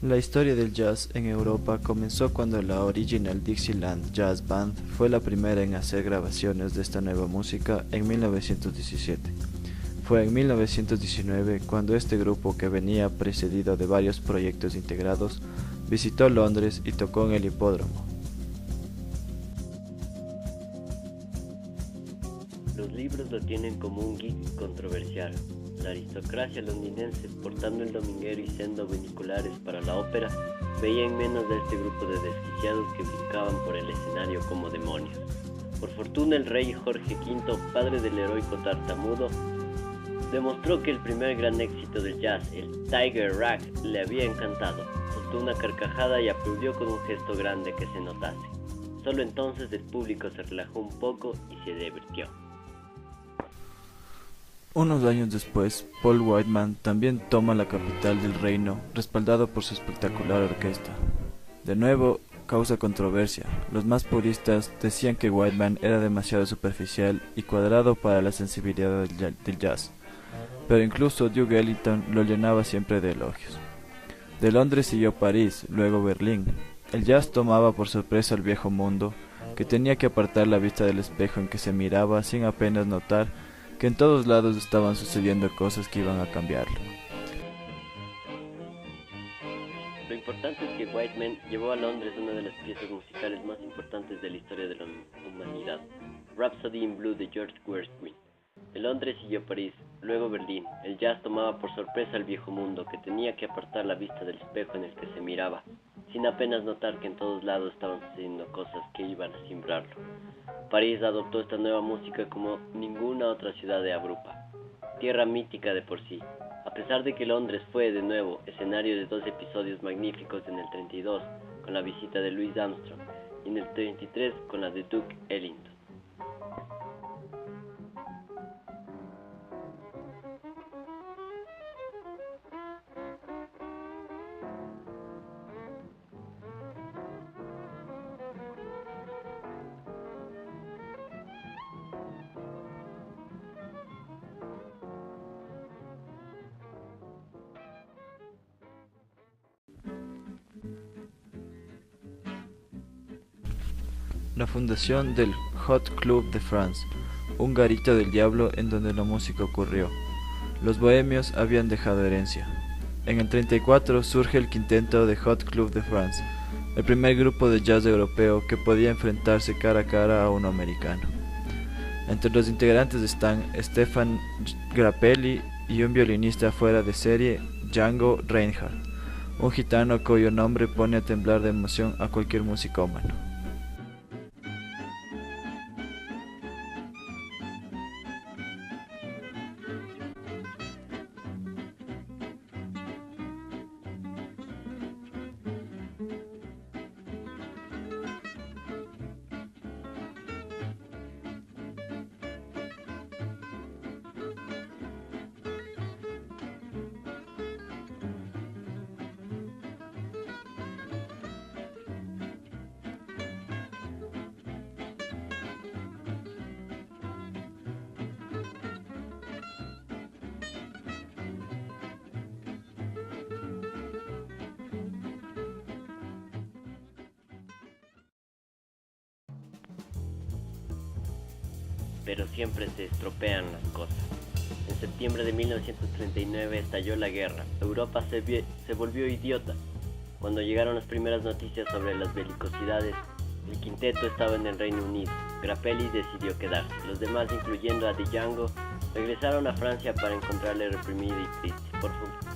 La historia del jazz en Europa comenzó cuando la Original Dixieland Jazz Band fue la primera en hacer grabaciones de esta nueva música en 1917. Fue en 1919 cuando este grupo, que venía precedido de varios proyectos integrados, visitó Londres y tocó en el hipódromo. Los libros lo tienen como un geek controversial. La aristocracia londinense, portando el dominguero y sendo viniculares para la ópera, veía en menos de este grupo de desquiciados que brincaban por el escenario como demonios. Por fortuna, el rey Jorge V, padre del heroico tartamudo, demostró que el primer gran éxito del jazz, el Tiger Rag, le había encantado. Soltó una carcajada y aplaudió con un gesto grande que se notase. Solo entonces el público se relajó un poco y se divirtió. Unos años después, Paul Whiteman también toma la capital del reino, respaldado por su espectacular orquesta. De nuevo, causa controversia. Los más puristas decían que Whiteman era demasiado superficial y cuadrado para la sensibilidad del jazz, pero incluso Duke Ellington lo llenaba siempre de elogios. De Londres siguió París, luego Berlín. El jazz tomaba por sorpresa al viejo mundo, que tenía que apartar la vista del espejo en que se miraba sin apenas notar que en todos lados estaban sucediendo cosas que iban a cambiarlo. Lo importante es que Whiteman llevó a Londres una de las piezas musicales más importantes de la historia de la humanidad, Rhapsody in Blue de George Gershwin. De Londres siguió París, luego Berlín. El jazz tomaba por sorpresa al viejo mundo, que tenía que apartar la vista del espejo en el que se miraba, sin apenas notar que en todos lados estaban sucediendo cosas que iban a cimbrarlo. París adoptó esta nueva música como ninguna otra ciudad de Europa, tierra mítica de por sí. A pesar de que Londres fue de nuevo escenario de dos episodios magníficos en el 32 con la visita de Louis Armstrong y en el 33 con la de Duke Ellington. La fundación del Hot Club de France, un garito del diablo en donde la música ocurrió. Los bohemios habían dejado herencia. En el 34 surge el quinteto de Hot Club de France, el primer grupo de jazz europeo que podía enfrentarse cara a cara a uno americano. Entre los integrantes están Stefan Grappelli y un violinista fuera de serie, Django Reinhardt, un gitano cuyo nombre pone a temblar de emoción a cualquier musicómano. Pero siempre se estropean las cosas. En septiembre de 1939 estalló la guerra. Europa se volvió idiota. Cuando llegaron las primeras noticias sobre las belicosidades, el quinteto estaba en el Reino Unido. Grappelli decidió quedarse. Los demás, incluyendo a Django, regresaron a Francia para encontrarle reprimida y triste.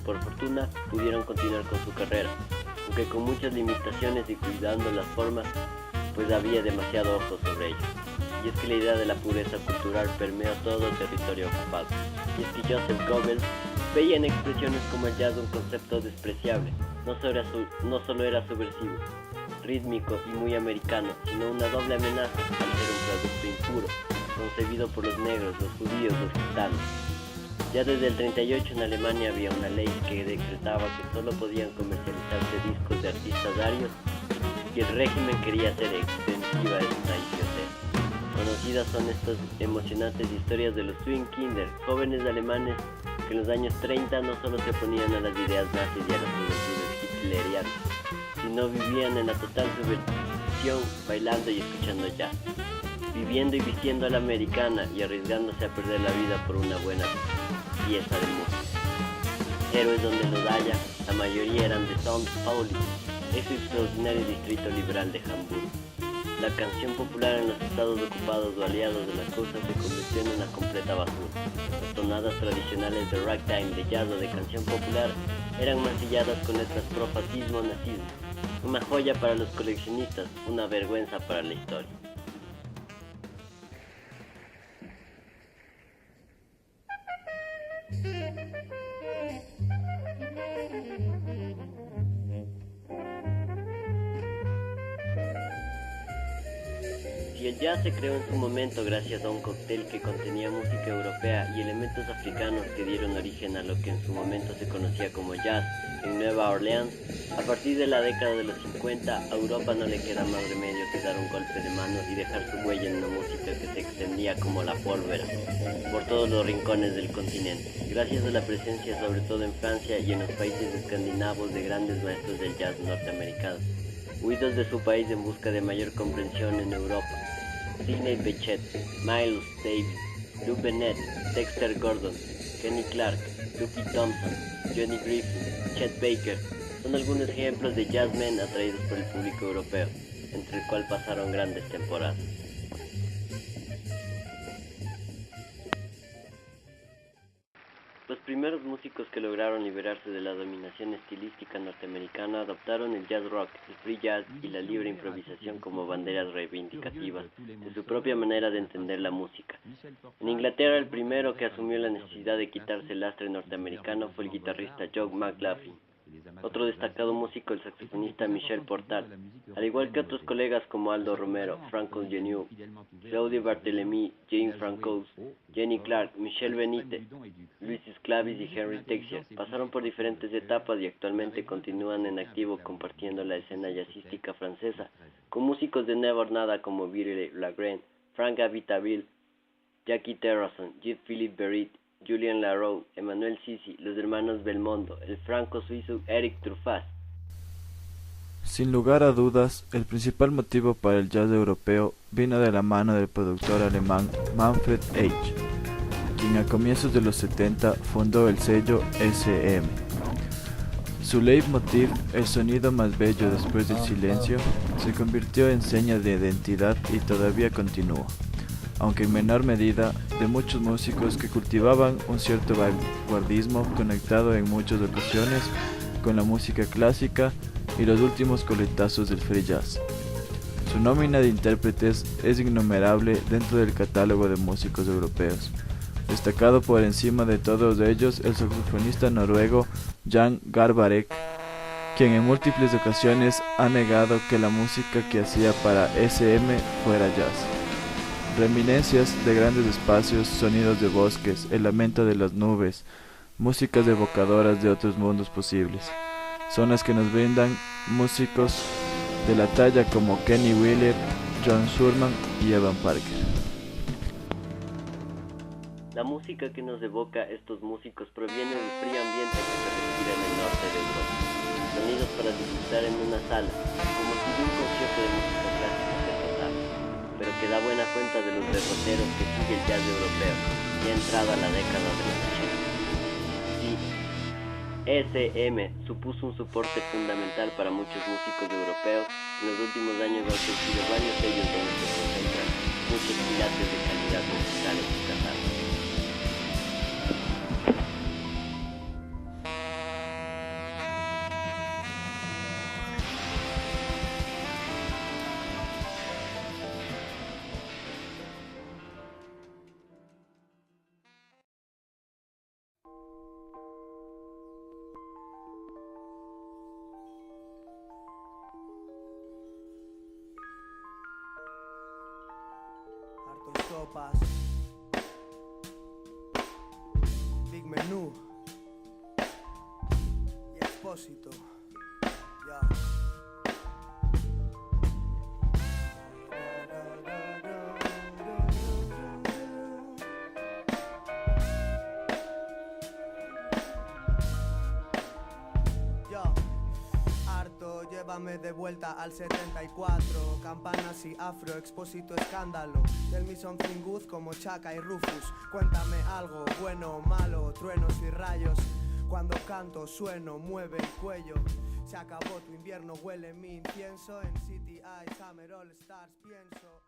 Por fortuna, pudieron continuar con su carrera, aunque con muchas limitaciones y cuidando las formas, pues había demasiado ojo sobre ellos. Y es que la idea de la pureza cultural permeó todo el territorio ocupado. Y es que Joseph Goebbels veía en expresiones como el jazz un concepto despreciable. No solo era subversivo, rítmico y muy americano, sino una doble amenaza al ser un producto impuro, concebido por los negros, los judíos, los gitanos. Ya desde el 38 en Alemania había una ley que decretaba que solo podían comercializarse discos de artistas arios, y el régimen quería hacer extensiva esta idiotez. Conocidas son estas emocionantes historias de los Swing Kinder, jóvenes alemanes que en los años 30 no solo se oponían a las ideas nazis y a las juventudes hitlerianos, sino vivían en la total subversión, bailando y escuchando jazz, viviendo y vistiendo a la americana y arriesgándose a perder la vida por una buena pieza de música. Héroes donde los haya, la mayoría eran de São Paulo, ese extraordinario distrito liberal de Hamburgo. La canción popular en los estados ocupados o aliados de las cosas se convirtió en una completa basura. Las tonadas tradicionales de ragtime, de jazz o de canción popular eran mancilladas con letras pro fascismo o nazismo. Una joya para los coleccionistas, una vergüenza para la historia. Si el jazz se creó en su momento gracias a un cóctel que contenía música europea y elementos africanos que dieron origen a lo que en su momento se conocía como jazz en Nueva Orleans, a partir de la década de los 50 a Europa no le queda más remedio que dar un golpe de mano y dejar su huella en una música que se extendía como la pólvora por todos los rincones del continente, gracias a la presencia sobre todo en Francia y en los países escandinavos de grandes maestros del jazz norteamericanos, huidos de su país en busca de mayor comprensión en Europa. Sidney Bechet, Miles Davis, Lou Bennett, Dexter Gordon, Kenny Clark, Lucky Thompson, Johnny Griffin, Chet Baker son algunos ejemplos de jazzmen atraídos por el público europeo, entre el cual pasaron grandes temporadas. Los primeros músicos que lograron liberarse de la dominación estilística norteamericana adoptaron el jazz rock, el free jazz y la libre improvisación como banderas reivindicativas de su propia manera de entender la música. En Inglaterra, el primero que asumió la necesidad de quitarse el lastre norteamericano fue el guitarrista John McLaughlin. Otro destacado músico, el saxofonista Michel Portal, al igual que otros colegas como Aldo Romero, Frank Ongenu, Claudio Barthélemy, Jane Francois, Jenny Clark, Michel Benite, Luis Sclavis y Henry Texier, pasaron por diferentes etapas y actualmente continúan en activo compartiendo la escena jazzística francesa con músicos de nueva hornada como Viry Lagrène, Frank Abitaville, Jackie Terrasson, Jean-Philippe Berit, Julien Laroux, Emmanuel Sisi, los hermanos Belmondo, el franco-suizo Eric Truffaz. Sin lugar a dudas, el principal motivo para el jazz europeo vino de la mano del productor alemán Manfred Eich, quien a comienzos de los 70 fundó el sello SM. Su leitmotiv, el sonido más bello después del silencio, se convirtió en seña de identidad y todavía continúa, aunque en menor medida, de muchos músicos que cultivaban un cierto vanguardismo conectado en muchas ocasiones con la música clásica y los últimos coletazos del free jazz. Su nómina de intérpretes es innumerable dentro del catálogo de músicos europeos, destacado por encima de todos ellos el saxofonista noruego Jan Garbarek, quien en múltiples ocasiones ha negado que la música que hacía para SM fuera jazz. Reminiscencias de grandes espacios, sonidos de bosques, el lamento de las nubes, músicas evocadoras de otros mundos posibles, son las que nos brindan músicos de la talla como Kenny Wheeler, John Surman y Evan Parker. La música que nos evoca estos músicos proviene del frío ambiente que se respira en el norte de Europa. Sonidos para disfrutar en una sala, como si de un concierto de música clásica se tratara, pero que da buena cuenta de los derroteros que sigue el jazz europeo, ya entrada la década de los 80. Sí, SM supuso un soporte fundamental para muchos músicos europeos. En los últimos años ha surgido varios sellos donde se concentran muchos pilates de calidad musical en su catálogo. Sopas, Big Menú y Expósito. Ya. 4, llévame de vuelta al 74. Campanas y afro, expósito escándalo. Tell me something good como Chaka y Rufus. Cuéntame algo, bueno o malo, truenos y rayos. Cuando canto, sueno, mueve el cuello. Se acabó tu invierno, huele mi incienso. En City Eye, Summer All Stars, pienso.